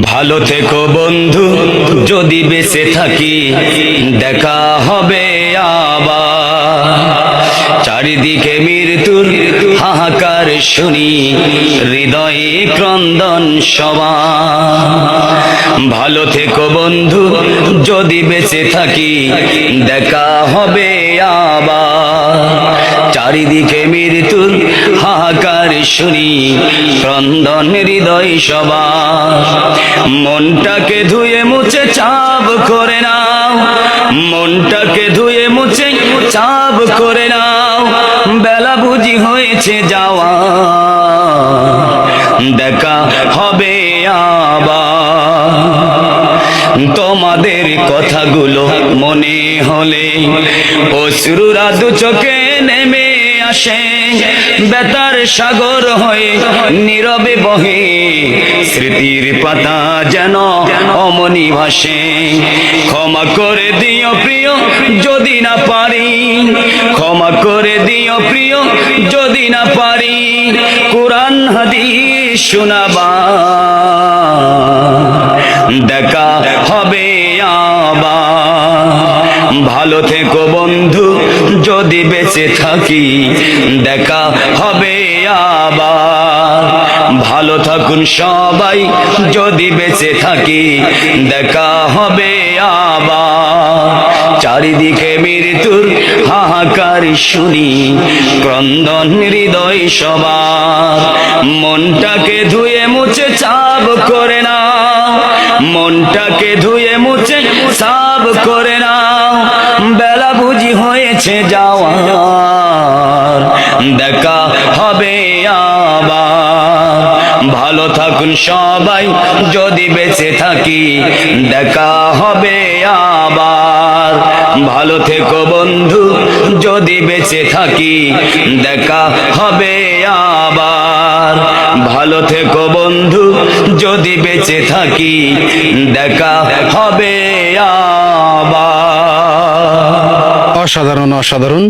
ভালো থেকো বন্ধু, যদি বেঁচে থাকি দেখা হবে আবার। চারিদিকে মৃত্যুর হাহাকার শুনি, হৃদয়ে ক্রন্দন সবার। ভালো থেকো বন্ধু, যদি বেঁচে থাকি দেখা হবে আবার। চারিদিকে মৃত্যুর হাহাকার শুনি, ক্রন্দন হৃদয় সবার। মনটাকে ধুয়ে মুছে চাপ করে নাও, মনটাকে ধুয়ে মুছে চাপ করে নাও। বেলা বুঝি হয়েছে যাওয়া, দেখা হবে আবার। তোমাদের কথাগুলো মনে হলে অশ্রুরা দু চোখে নেমে আসে। বেতার সাগর হয়ে নীরবে বহে, স্মৃতির পাতা যেন অমনি ভাসে। ক্ষমা করে দিও প্রিয় যদি না পারি, ক্ষমা করে দিও প্রিয় যদি না পারি। কোরআন হাদিস শোনাবার, দেখা হবে আবার। ভালো থেকো বন্ধু, যদি বেঁচে থাকি দেখা হবে আবার। ভালো থাকুন সবাই, যদি বেঁচে থাকি দেখা হবে আবার। চারিদিকে মৃত্যুর হাহাকার শুনি, ক্রন্দন হৃদয় সবার। মনটাকে ধুয়ে মুছে চাপ করে নাও, মনটাকে ধুয়ে মুছে সাব করে নাও। বেলা বুঝি হয়েছে যাওয়ার, দেখা হবে আবার। ভালো থাকুন সবাই, যদি বেঁচে থাকি দেখা হবে আবার। ভালো থেকো বন্ধু, যদি বেঁচে থাকি দেখা হবে আবার। ভালো থেকো বন্ধু, যদি বেঁচে থাকি দেখা হবে আবার। অসাধারণ অসাধারণ।